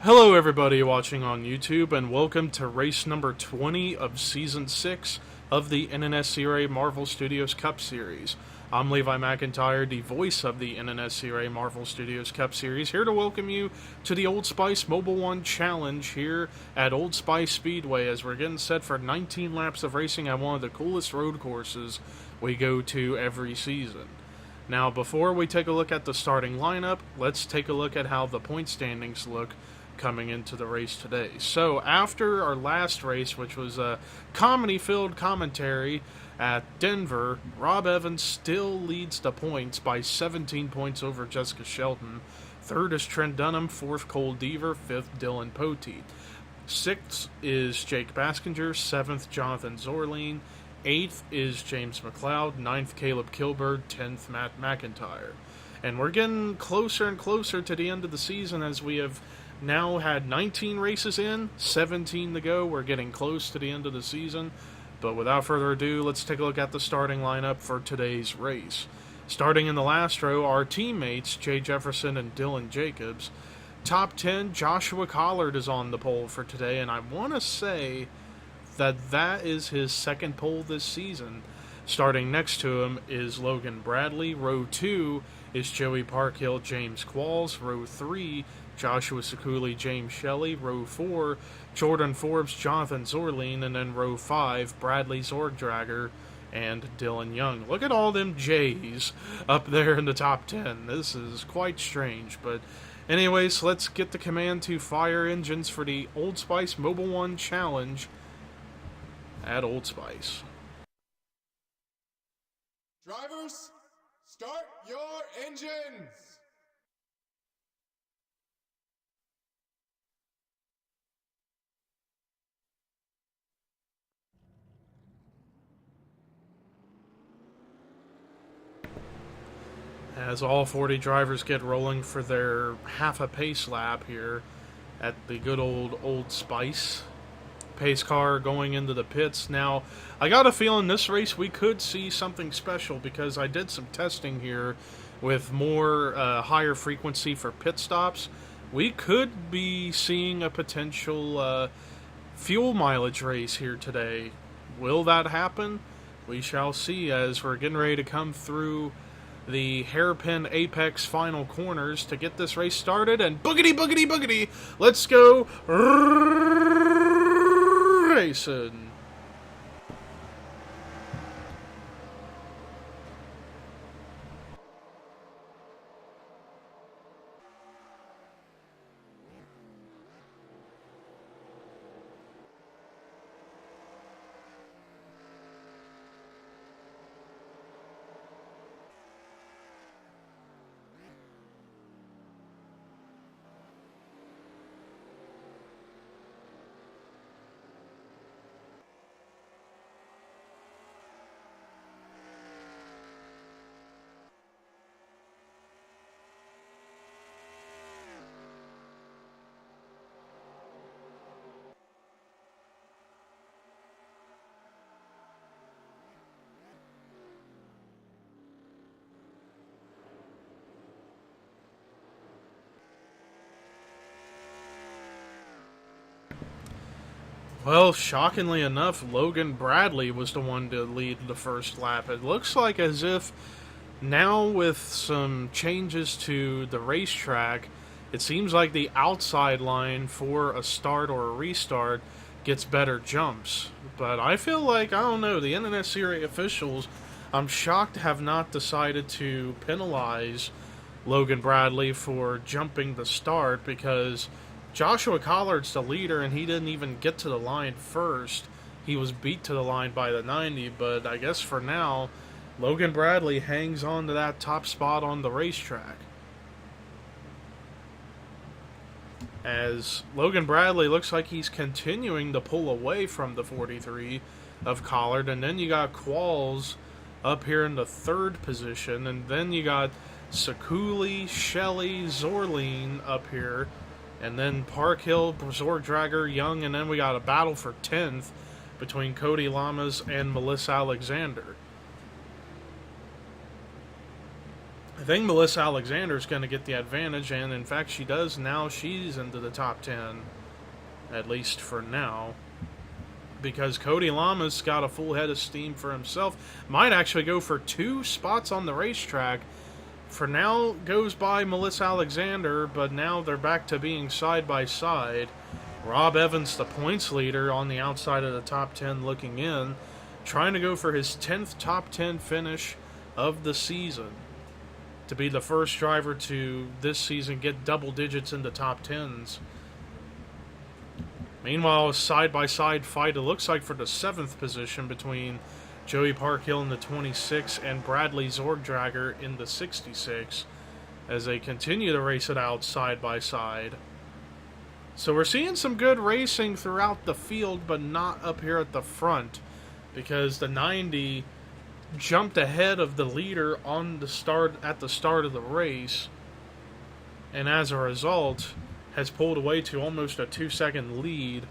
Hello everybody watching on YouTube, and welcome to race number 20 of Season 6 of the NNSCRA Marvel Studios Cup Series. I'm Levi McIntyre, the voice of the NNSCRA Marvel Studios Cup Series, here to welcome you to the Old Spice Mobil 1 Challenge here at Old Spice Speedway as we're getting set for 19 laps of racing at one of the coolest road courses we go to every season. Now, before we take a look at the starting lineup, let's take a look at how the point standings look coming into the race today. So after our last race, which was a comedy-filled commentary at Denver, Rob Evans still leads the points by 17 points over Jessica Shelton. Third is Trent Dunham, fourth Cole Deaver, fifth Dylan Poteet. Sixth is Jake Baskinger, seventh Jonathan Zorleen, eighth is James McLeod, ninth Caleb Kilberg, 10th Matt McIntyre. And we're getting closer and closer to the end of the season as we have now had 19 races in, 17 to go. We're getting close to the end of the season. But without further ado, let's take a look at the starting lineup for today's race. Starting in the last row, our teammates, Jay Jefferson and Dylan Jacobs. Top 10, Joshua Collard is on the pole for today, and I want to say that is his second pole this season. Starting next to him is Logan Bradley. Row 2 is Joey Parkhill, James Qualls. Row 3, Joshua Sekuli, James Shelley. Row 4, Jordan Forbes, Jonathan Zorleen. And then row 5, Bradley Zorgdrager and Dylan Young. Look at all them J's up there in the top 10. This is quite strange. But anyways, let's get the command to fire engines for the Old Spice Mobil 1 Challenge at Old Spice. Drivers, start your engines! As all 40 drivers get rolling for their half a pace lap here at the good Old Spice. Pace car going into the pits. Now, I got a feeling this race we could see something special because I did some testing here with more higher frequency for pit stops. We could be seeing a potential fuel mileage race here today. Will that happen? We shall see as we're getting ready to come through the hairpin apex final corners to get this race started. And boogity, boogity, boogity, let's go racing. Well, shockingly enough, Logan Bradley was the one to lead the first lap. It looks like as if now with some changes to the racetrack, it seems like the outside line for a start or a restart gets better jumps. But I feel like, I don't know, the NNSCRA officials, I'm shocked, have not decided to penalize Logan Bradley for jumping the start because Joshua Collard's the leader, and he didn't even get to the line first. He was beat to the line by the 90, but I guess for now, Logan Bradley hangs on to that top spot on the racetrack. As Logan Bradley looks like he's continuing to pull away from the 43 of Collard, and then you got Qualls up here in the third position, and then you got Sekuli, Shelley, Zorleen up here, and then Parkhill, Zordrager, Young, and then we got a battle for 10th between Cody Lamas and Melissa Alexander. I think Melissa Alexander is going to get the advantage, and in fact she does. Now she's into the top 10, at least for now, because Cody Lamas got a full head of steam for himself. Might actually go for 2 spots on the racetrack. For now goes by Melissa Alexander, but now they're back to being side by side. Rob Evans, the points leader, on the outside of the top 10 looking in, trying to go for his 10th top 10 finish of the season, to be the first driver to this season get double digits in the top 10s. Meanwhile, a side-by-side fight, it looks like, for the 7th position between Joey Parkhill in the 26 and Bradley Zorgdrager in the 66, as they continue to race it out side by side. So we're seeing some good racing throughout the field, but not up here at the front, because the 90 jumped ahead of the leader at the start of the race, and as a result has pulled away to almost a 2-second lead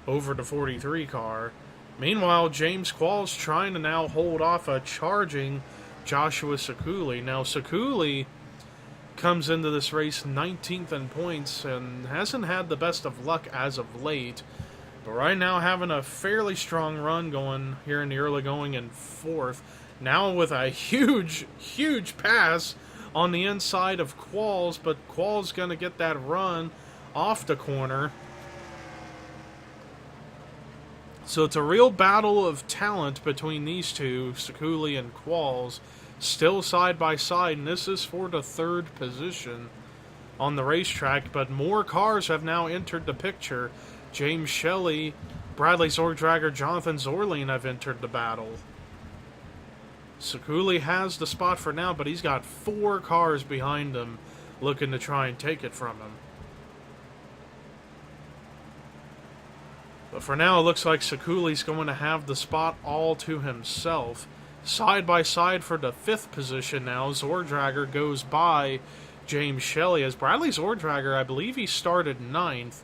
over the 43 car. Meanwhile, James Qualls trying to now hold off a charging Joshua Sekuli. Now, Sekuli comes into this race 19th in points and hasn't had the best of luck as of late, but right now having a fairly strong run going here in the early going in 4th. Now with a huge pass on the inside of Qualls, but Qualls going to get that run off the corner. So it's a real battle of talent between these two, Sekuli and Qualls, still side by side, and this is for the 3rd position on the racetrack, but more cars have now entered the picture. James Shelley, Bradley Zorgdrager, Jonathan Zorleen have entered the battle. Sekuli has the spot for now, but he's got 4 cars behind him looking to try and take it from him. But for now, it looks like Sekuli's going to have the spot all to himself. Side by side for the 5th position now, Zorgdrager goes by James Shelley, as Bradley Zorgdrager, I believe he started 9th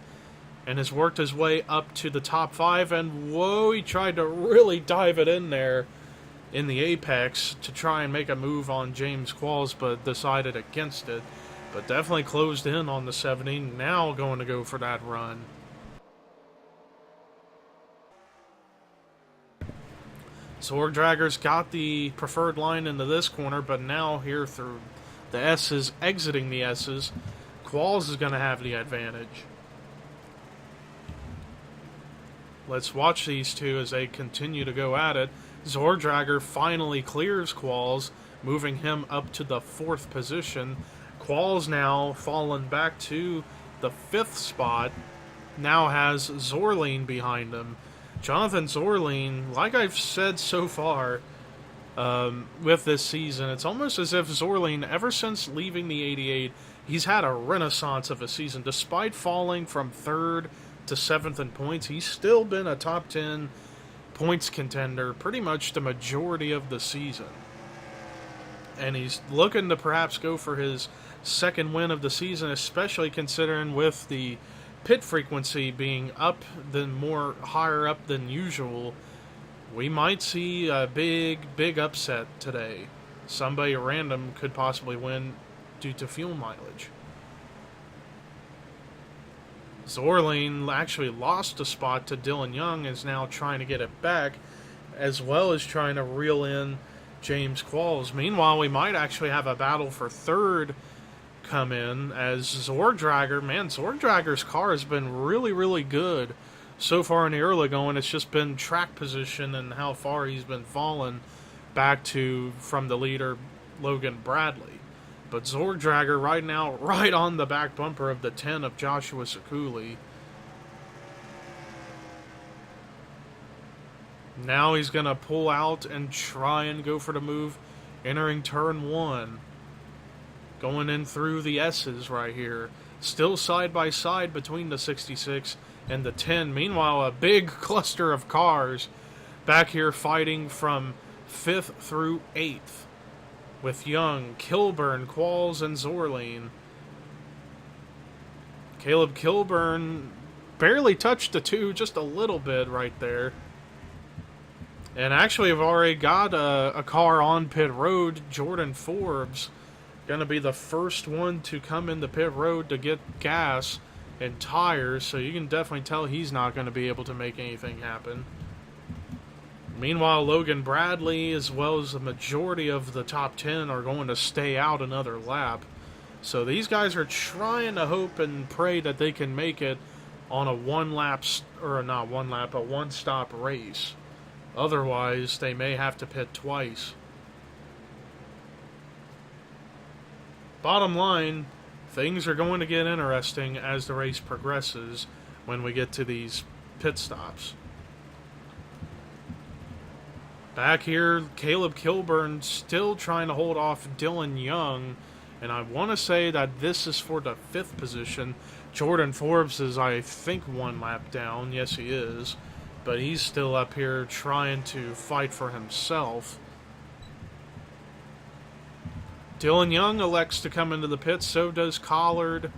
and has worked his way up to the top 5, and whoa, he tried to really dive it in there in the apex to try and make a move on James Qualls, but decided against it. But definitely closed in on the 70, now going to go for that run. Zorgdrager's got the preferred line into this corner, but now here through the S's, exiting the S's, Qualls is going to have the advantage. Let's watch these two as they continue to go at it. Zorgdrager finally clears Qualls, moving him up to the 4th position. Qualls now fallen back to the 5th spot, now has Zorleen behind him. Jonathan Zorleen, like I've said so far with this season, it's almost as if Zorleen, ever since leaving the 88, he's had a renaissance of a season. Despite falling from 3rd to 7th in points, he's still been a top 10 points contender pretty much the majority of the season. And he's looking to perhaps go for his 2nd win of the season, especially considering with the pit frequency being higher up than usual. We might see a big upset today. Somebody random could possibly win due to fuel mileage. Zorleen actually lost a spot to Dylan Young, is now trying to get it back, as well as trying to reel in James Qualls. Meanwhile, we might actually have a battle for 3rd come in, as Zorgdrager's car has been really good so far in the early going. It's just been track position and how far he's been falling back to from the leader Logan Bradley. But Zorgdrager right now right on the back bumper of the 10 of Joshua Sekuli. Now he's going to pull out and try and go for the move entering turn 1. Going in through the S's right here. Still side by side between the 66 and the 10. Meanwhile, a big cluster of cars back here fighting from 5th through 8th. With Young, Kilburn, Qualls, and Zorleen. Caleb Kilburn barely touched the 2, just a little bit right there. And actually, I've already got a car on pit road, Jordan Forbes, going to be the first one to come in the pit road to get gas and tires, so you can definitely tell he's not going to be able to make anything happen. Meanwhile, Logan Bradley, as well as the majority of the top 10, are going to stay out another lap. So these guys are trying to hope and pray that they can make it on a one-stop race. Otherwise, they may have to pit twice. Bottom line, things are going to get interesting as the race progresses when we get to these pit stops. Back here, Caleb Kilburn still trying to hold off Dylan Young, and I want to say that this is for the 5th position. Jordan Forbes is, I think, 1 lap down. Yes, he is. But he's still up here trying to fight for himself. Dylan Young elects to come into the pits, so does Collard.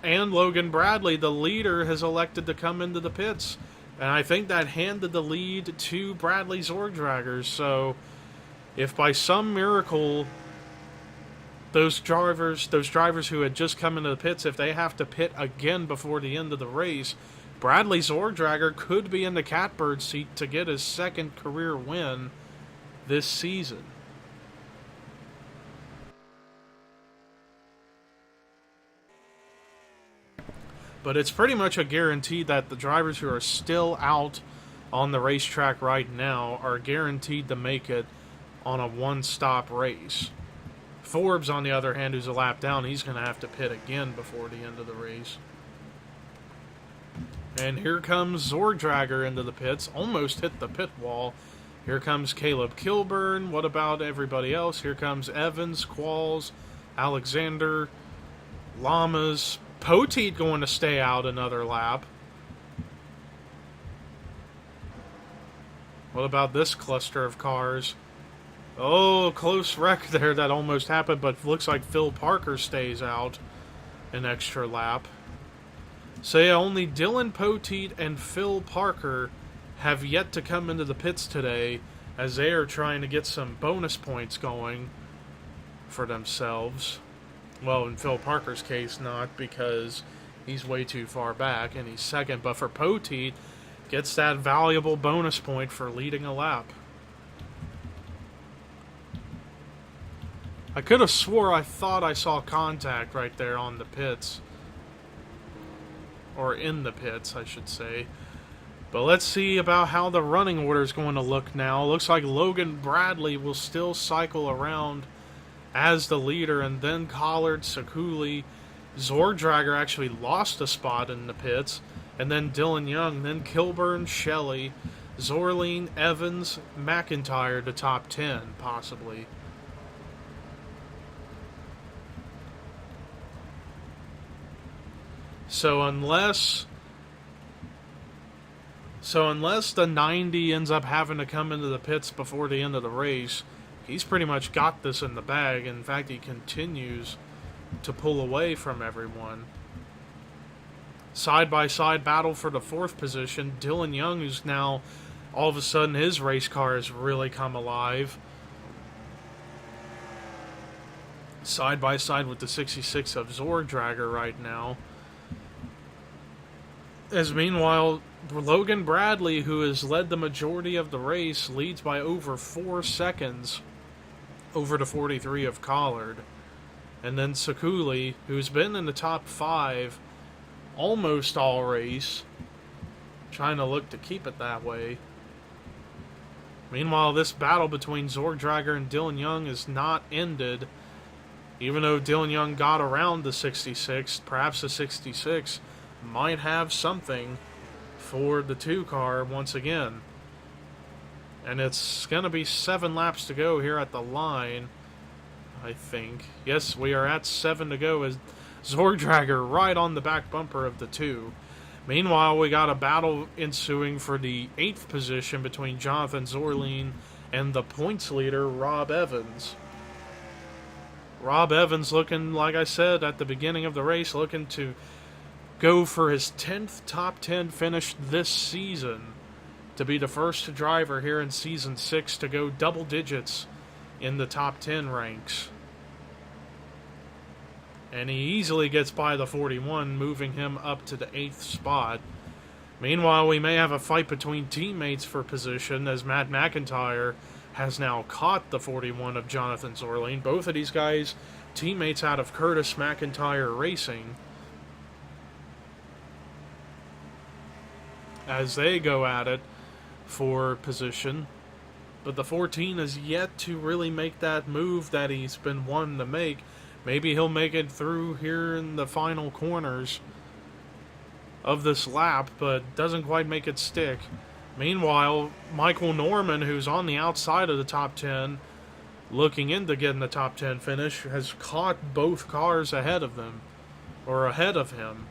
And Logan Bradley, the leader, has elected to come into the pits. And I think that handed the lead to Bradley Zordraggers. So if by some miracle those drivers who had just come into the pits, if they have to pit again before the end of the race, Bradley Zordragger could be in the catbird seat to get his 2nd career win this season. But it's pretty much a guarantee that the drivers who are still out on the racetrack right now are guaranteed to make it on a one-stop race. Forbes, on the other hand, who's a lap down, he's going to have to pit again before the end of the race. And here comes Zordragger into the pits. Almost hit the pit wall. Here comes Caleb Kilburn. What about everybody else? Here comes Evans, Qualls, Alexander, Lamas. Poteet going to stay out another lap. What about this cluster of cars? Oh, close wreck there that almost happened, but looks like Phil Parker stays out an extra lap. So yeah, only Dylan Poteet and Phil Parker have yet to come into the pits today, as they are trying to get some bonus points going for themselves. Well, in Phil Parker's case, not, because he's way too far back and he's 2nd. But for Poteet, gets that valuable bonus point for leading a lap. I could have swore I thought I saw contact right there on the pits. Or in the pits, I should say. But let's see about how the running order is going to look now. Looks like Logan Bradley will still cycle around as the leader, and then Collard, Sakuli. Zordragger actually lost a spot in the pits, and then Dylan Young, then Kilburn, Shelley, Zorleen, Evans, McIntyre to top 10, possibly. So unless the 90 ends up having to come into the pits before the end of the race, he's pretty much got this in the bag. In fact, he continues to pull away from everyone. Side-by-side battle for the 4th position. Dylan Young, who's now, all of a sudden, his race car has really come alive. Side-by-side with the 66 of Zordragger right now. As meanwhile, Logan Bradley, who has led the majority of the race, leads by over 4 seconds over the 43 of Collard. And then Sakuli, who's been in the top 5 almost all race, trying to look to keep it that way. Meanwhile, this battle between Zordragger and Dylan Young is not ended. Even though Dylan Young got around the 66, perhaps the 66 might have something for the 2 car once again. And it's going to be 7 laps to go here at the line, I think. Yes, we are at 7 to go as Zordragger right on the back bumper of the 2. Meanwhile, we got a battle ensuing for the 8th position between Jonathan Zorleen and the points leader, Rob Evans. Rob Evans looking, like I said at the beginning of the race, looking to go for his 10th top 10 finish this season, to be the first driver here in Season 6 to go double digits in the top 10 ranks. And he easily gets by the 41, moving him up to the 8th spot. Meanwhile, we may have a fight between teammates for position, as Matt McIntyre has now caught the 41 of Jonathan Zorling. Both of these guys, teammates out of Curtis McIntyre Racing, as they go at it for position. But the 14 is yet to really make that move that he's been wanting to make. Maybe he'll make it through here in the final corners of this lap, but doesn't quite make it stick. Meanwhile, Michael Norman, who's on the outside of the top 10, looking into getting the top 10 finish, has caught both cars ahead of them, or ahead of him.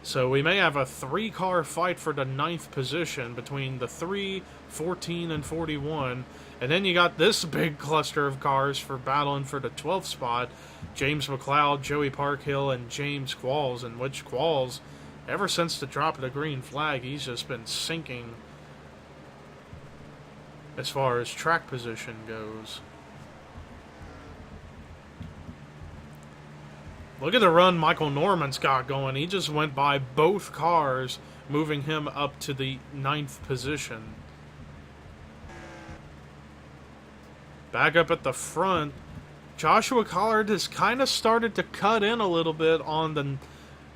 So we may have a 3-car fight for the 9th position between the 3, 14, and 41. And then you got this big cluster of cars for battling for the 12th spot. James McLeod, Joey Parkhill, and James Qualls. In which Qualls, ever since the drop of the green flag, he's just been sinking as far as track position goes. Look at the run Michael Norman's got going. He just went by both cars, moving him up to the 9th position. Back up at the front, Joshua Collard has kind of started to cut in a little bit on the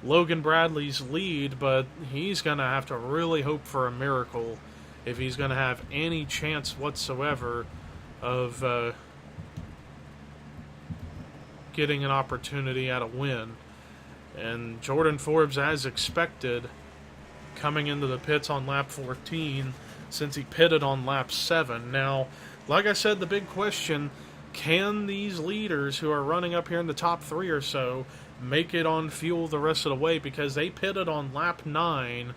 Logan Bradley's lead, but he's going to have to really hope for a miracle if he's going to have any chance whatsoever of getting an opportunity at a win. And Jordan Forbes, as expected, coming into the pits on lap 14 since he pitted on lap 7. Now, like I said, the big question, can these leaders who are running up here in the top 3 or so make it on fuel the rest of the way? Because they pitted on lap 9,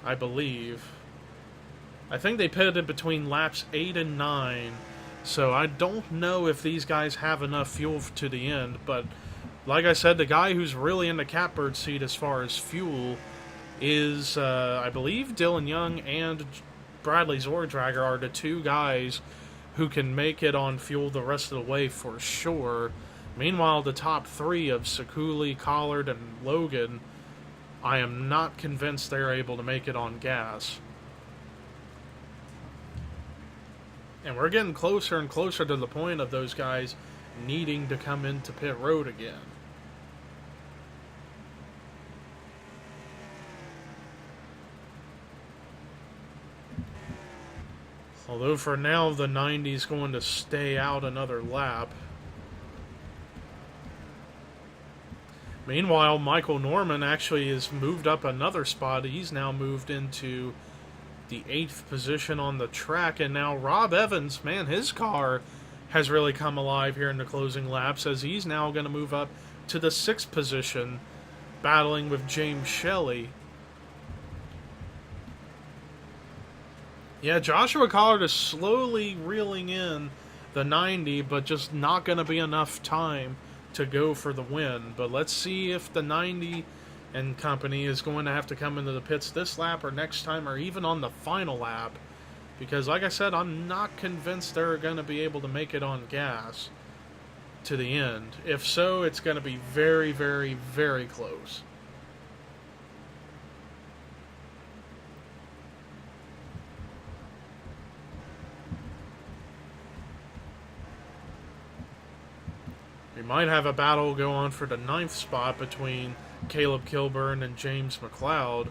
I believe. I think they pitted between laps 8 and 9. So I don't know if these guys have enough fuel to the end, but like I said, the guy who's really in the catbird seat as far as fuel is, I believe, Dylan Young and Bradley Zordrager are the 2 guys who can make it on fuel the rest of the way for sure. Meanwhile, the top 3 of Sekuli, Collard, and Logan, I am not convinced they're able to make it on gas. And we're getting closer and closer to the point of those guys needing to come into pit road again. Although for now, the 90's going to stay out another lap. Meanwhile, Michael Norman actually has moved up another spot. He's now moved into the 8th position on the track, and now Rob Evans, man, his car has really come alive here in the closing laps, as he's now going to move up to the 6th position, battling with James Shelley. Yeah, Joshua Collard is slowly reeling in the 90, but just not going to be enough time to go for the win. But let's see if the 90 and company is going to have to come into the pits this lap or next time or even on the final lap, because like I said, I'm not convinced they're going to be able to make it on gas to the end. If so, it's going to be very, very, very close. We might have a battle go on for the 9th spot between Caleb Kilburn and James McLeod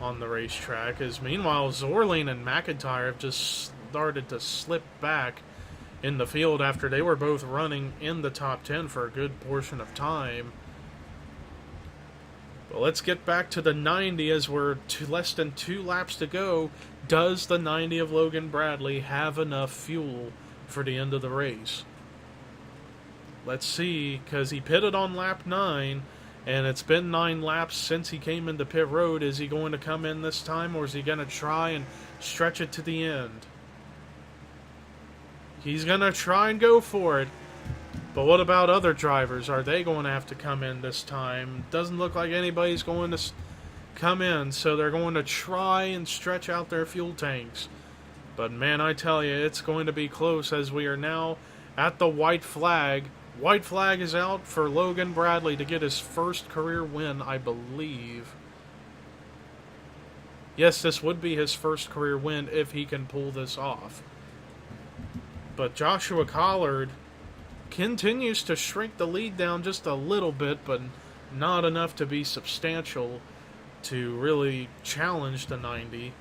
on the racetrack, as meanwhile Zorling and McIntyre have just started to slip back in the field after they were both running in the top 10 for a good portion of time. But let's get back to the 90 as we're less than 2 laps to go. Does the 90 of Logan Bradley have enough fuel for the end of the race? Let's see, because he pitted on lap 9, and it's been 9 laps since he came into pit road. Is he going to come in this time, or is he going to try and stretch it to the end? He's going to try and go for it. But what about other drivers? Are they going to have to come in this time? Doesn't look like anybody's going to come in, so they're going to try and stretch out their fuel tanks. But man, I tell you, it's going to be close, as we are now at the white flag. White flag is out for Logan Bradley to get his first career win, I believe. Yes, this would be his first career win if he can pull this off. But Joshua Collard continues to shrink the lead down just a little bit, but not enough to be substantial to really challenge the 90.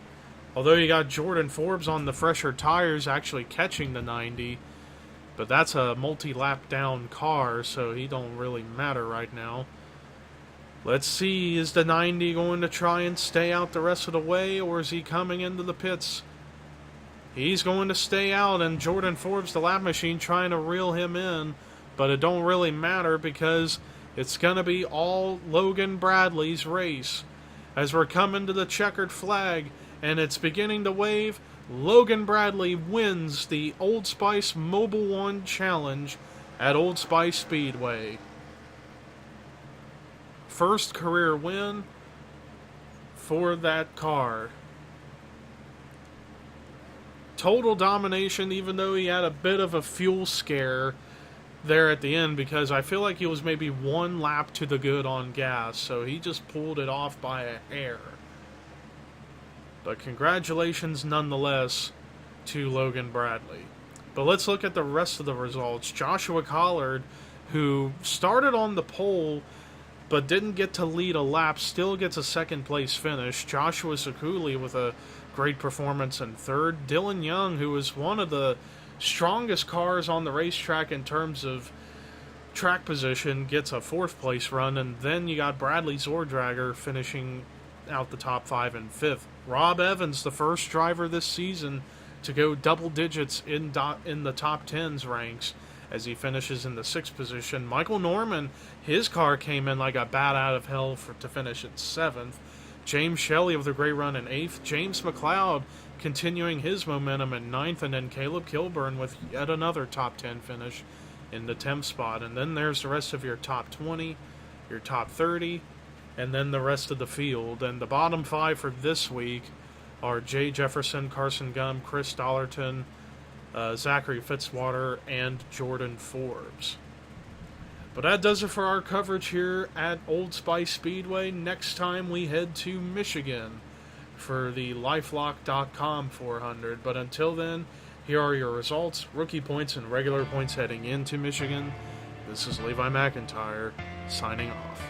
Although you got Jordan Forbes on the fresher tires actually catching the 90, but that's a multi-lap down car, so he don't really matter right now. Let's see, is the 90 going to try and stay out the rest of the way, or is he coming into the pits? He's going to stay out, and Jordan Forbes, the lap machine, trying to reel him in, but it don't really matter because it's going to be all Logan Bradley's race. As we're coming to the checkered flag, and it's beginning to wave, Logan Bradley wins the Old Spice Mobil 1 Challenge at Old Spice Speedway. First career win for that car. Total domination, even though he had a bit of a fuel scare there at the end, because I feel like he was maybe one lap to the good on gas, so he just pulled it off by a hair. But congratulations nonetheless to Logan Bradley. But let's look at the rest of the results. Joshua Collard, who started on the pole but didn't get to lead a lap, still gets a second place finish. Joshua Sakuli with a great performance in third. Dylan Young, who is one of the strongest cars on the racetrack in terms of track position, gets a fourth place run. And then you got Bradley Zordrager finishing out the top 5 and 5th. Rob Evans, the first driver this season to go double digits in the top 10s ranks, as he finishes in the 6th position. Michael Norman, his car came in like a bat out of hell to finish in 7th. James Shelley with a great run in 8th. James McLeod continuing his momentum in 9th. And then Caleb Kilburn with yet another top 10 finish in the 10th spot. And then there's the rest of your top 20, your top 30, and then the rest of the field. And the bottom 5 for this week are Jay Jefferson, Carson Gum, Chris Dollarton, Zachary Fitzwater, and Jordan Forbes. But that does it for our coverage here at Old Spice Speedway. Next time we head to Michigan for the LifeLock.com 400. But until then, here are your results, rookie points, and regular points heading into Michigan. This is Levi McIntyre, signing off.